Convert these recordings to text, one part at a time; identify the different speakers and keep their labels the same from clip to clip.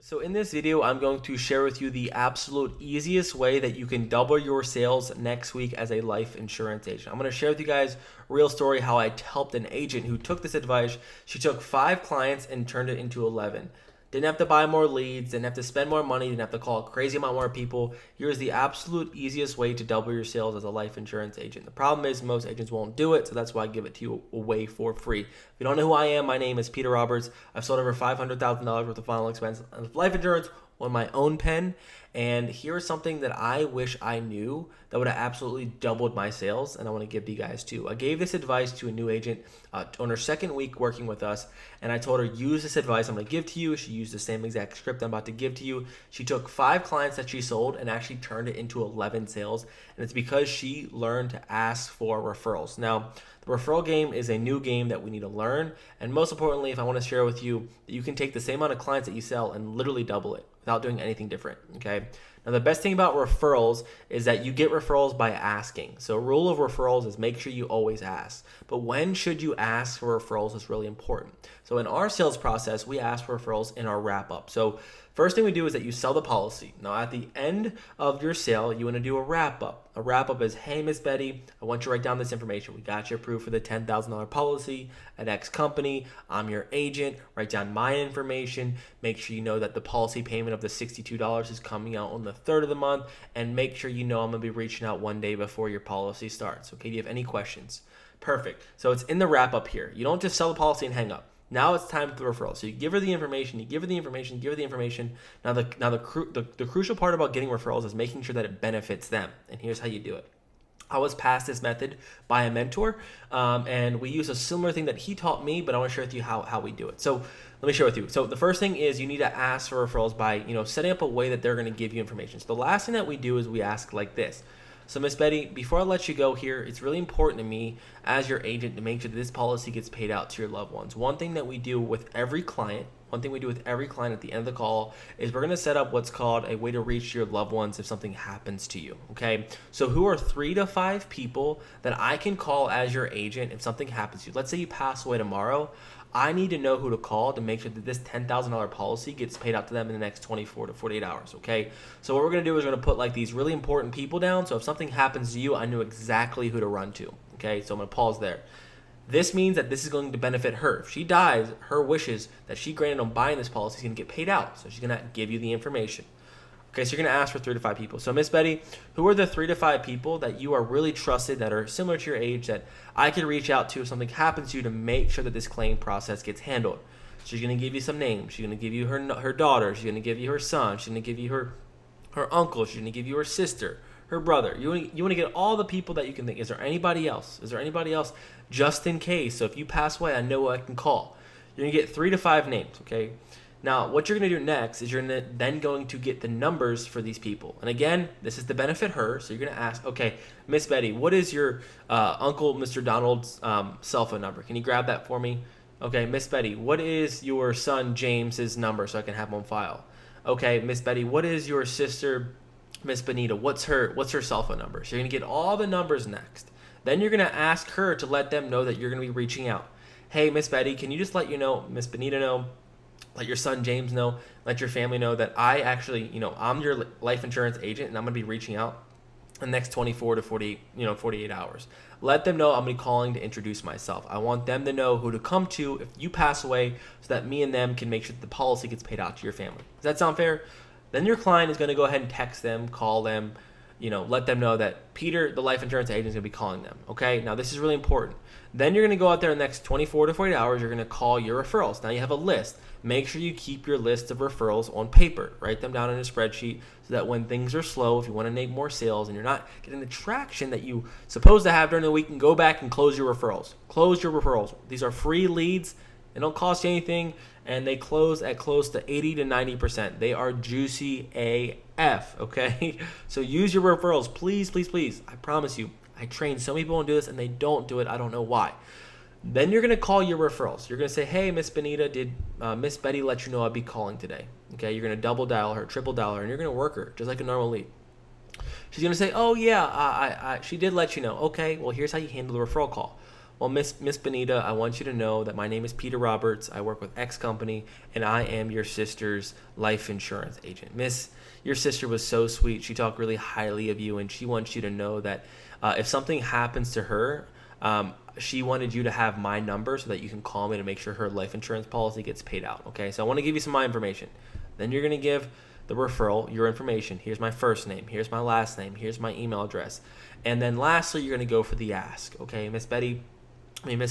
Speaker 1: So in this video, I'm going to share with you the absolute easiest way that you can double your sales next week as a life insurance agent. I'm going to share with you guys a real story how I helped an agent who took this advice. She took 5 clients and turned it into 11. Didn't have to buy more leads, didn't have to spend more money, didn't have to call a crazy amount more people. Here's the absolute easiest way to double your sales as a life insurance agent. The problem is most agents won't do it, so that's why I give it to you away for free. If you don't know who I am, my name is Peter Roberts. I've sold over $500,000 worth of final expense of life insurance on my own pen. And here's something that I wish I knew that would have absolutely doubled my sales, and I want to give you guys too. I gave this advice to a new agent on her second week working with us, and I told her, use this advice I'm going to give to you. She used the same exact script I'm about to give to you. She took 5 clients that she sold and actually turned it into 11 sales, and it's because she learned to ask for referrals. Now, the referral game is a new game that we need to learn, and most importantly, if I want to share with you that you can take the same amount of clients that you sell and literally double it without doing anything different, okay? Now, the best thing about referrals is that you get referrals by asking. So a rule of referrals is make sure you always ask. But when should you ask for referrals is really important. So in our sales process, we ask for referrals in our wrap-up. So first thing we do is that you sell the policy. Now, at the end of your sale, you want to do a wrap-up. A wrap-up is, hey, Miss Betty, I want you to write down this information. We got you approved for the $10,000 policy at X company. I'm your agent. Write down my information. Make sure you know that the policy payment of the $62 is coming out on the 3rd of the month. And make sure you know I'm going to be reaching out one day before your policy starts. Okay, do you have any questions? Perfect. So it's in the wrap-up here. You don't just sell the policy and hang up. Now it's time for the referral. So you give her the information, you give her the information, you give her the information. Now the crucial part about getting referrals is making sure that it benefits them. And here's how you do it. I was passed this method by a mentor, and we use a similar thing that he taught me, but I want to share with you how we do it. So let me share with you. So the first thing is you need to ask for referrals by setting up a way that they're going to give you information. So the last thing that we do is we ask like this. So Miss Betty, before I let you go here, it's really important to me as your agent to make sure that this policy gets paid out to your loved ones. One thing that we do with every client at the end of the call is we're going to set up what's called a way to reach your loved ones if something happens to you, okay? So who are 3 to 5 people that I can call as your agent if something happens to you? Let's say you pass away tomorrow. I need to know who to call to make sure that this $10,000 policy gets paid out to them in the next 24 to 48 hours, okay? So what we're going to do is we're going to put like these really important people down. So if something happens to you, I know exactly who to run to, okay? So I'm going to pause there. This means that this is going to benefit her. If she dies, her wishes that she granted on buying this policy is going to get paid out. So she's going to give you the information. Okay, so you're going to ask for 3 to 5 people. So Miss Betty, who are the 3 to 5 people that you are really trusted, that are similar to your age, that I could reach out to if something happens to you to make sure that this claim process gets handled? She's going to give you some names. She's going to give you her daughter. She's going to give you her son. She's going to give you her uncle. She's going to give you her sister, her brother. You want to get all the people that you can think. Is there anybody else? Just in case? So if you pass away, I know who I can call. You're going to get 3 to 5 names, okay? Now, what you're going to do next is you're then going to get the numbers for these people. And again, this is to benefit her. So you're going to ask, okay, Miss Betty, what is your Uncle Mr. Donald's cell phone number? Can you grab that for me? Okay, Miss Betty, what is your son James's number so I can have him on file? Okay, Miss Betty, what is your sister Miss Benita? What's her cell phone number? So you're going to get all the numbers next. Then you're going to ask her to let them know that you're going to be reaching out. Hey, Miss Betty, can you just let Miss Benita know? Let your son James know, let your family know that I actually, I'm your life insurance agent and I'm going to be reaching out in the next 24 to 48 hours. Let them know I'm going to be calling to introduce myself. I want them to know who to come to if you pass away so that me and them can make sure that the policy gets paid out to your family. Does that sound fair? Then your client is going to go ahead and text them, call them, let them know that Peter, the life insurance agent, is going to be calling them, okay? Now, this is really important. Then you're going to go out there in the next 24 to 48 hours. You're going to call your referrals. Now, you have a list. Make sure you keep your list of referrals on paper. Write them down in a spreadsheet so that when things are slow, if you want to make more sales and you're not getting the traction that you supposed to have during the week, you can go back and close your referrals. Close your referrals. These are free leads. They don't cost you anything, and they close at close to 80 to 90%. They are juicy AF, okay? So use your referrals, please, please, please. I promise you, I train so many people to do this, and they don't do it. I don't know why. Then you're going to call your referrals. You're going to say, hey, Miss Benita, did Miss Betty let you know I'd be calling today? Okay, you're going to double dial her, triple dial her, and you're going to work her just like a normal lead. She's going to say, oh, yeah, she did let you know. Okay, well, here's how you handle the referral call. Well, Miss Benita, I want you to know that my name is Peter Roberts. I work with X company, and I am your sister's life insurance agent. Miss, your sister was so sweet. She talked really highly of you, and she wants you to know that if something happens to her, she wanted you to have my number so that you can call me to make sure her life insurance policy gets paid out. Okay, so I want to give you some of my information. Then you're going to give the referral your information. Here's my first name. Here's my last name. Here's my email address. And then lastly, you're going to go for the ask. Okay, Miss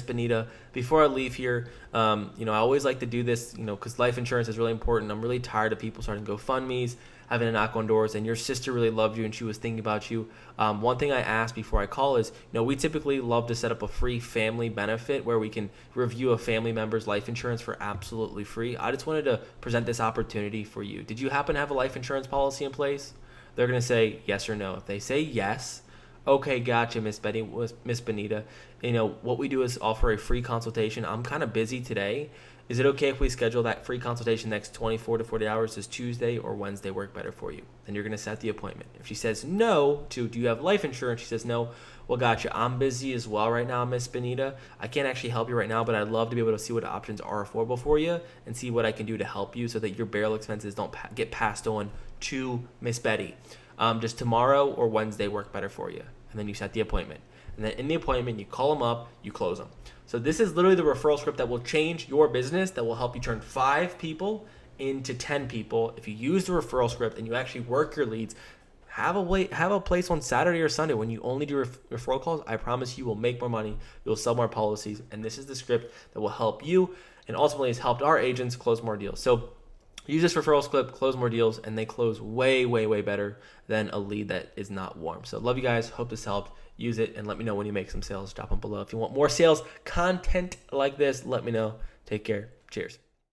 Speaker 1: Benita, before I leave here, I always like to do this, because life insurance is really important. I'm really tired of people starting GoFundMe's, having to knock on doors, and your sister really loved you and she was thinking about you. One thing I ask before I call is, we typically love to set up a free family benefit where we can review a family member's life insurance for absolutely free. I just wanted to present this opportunity for you. Did you happen to have a life insurance policy in place? They're going to say yes or no. If they say yes, okay, gotcha, Miss Benita. What we do is offer a free consultation. I'm kind of busy today. Is it okay if we schedule that free consultation next 24 to 40 hours? Does Tuesday or Wednesday work better for you? Then you're going to set the appointment. If she says no to, do you have life insurance? She says no. Well, gotcha. I'm busy as well right now, Miss Benita. I can't actually help you right now, but I'd love to be able to see what options are affordable for you and see what I can do to help you so that your burial expenses don't get passed on to Miss Betty. Does tomorrow or Wednesday work better for you? And then you set the appointment. And then in the appointment, you call them up, you close them. So this is literally the referral script that will change your business, that will help you turn 5 people into 10 people. If you use the referral script and you actually work your leads, have a place on Saturday or Sunday when you only do referral calls. I promise you will make more money, you'll sell more policies, and this is the script that will help you and ultimately has helped our agents close more deals. So use this referral script, close more deals, and they close way, way, way better than a lead that is not warm. So love you guys. Hope this helped. Use it and let me know when you make some sales. Drop them below. If you want more sales content like this, let me know. Take care. Cheers.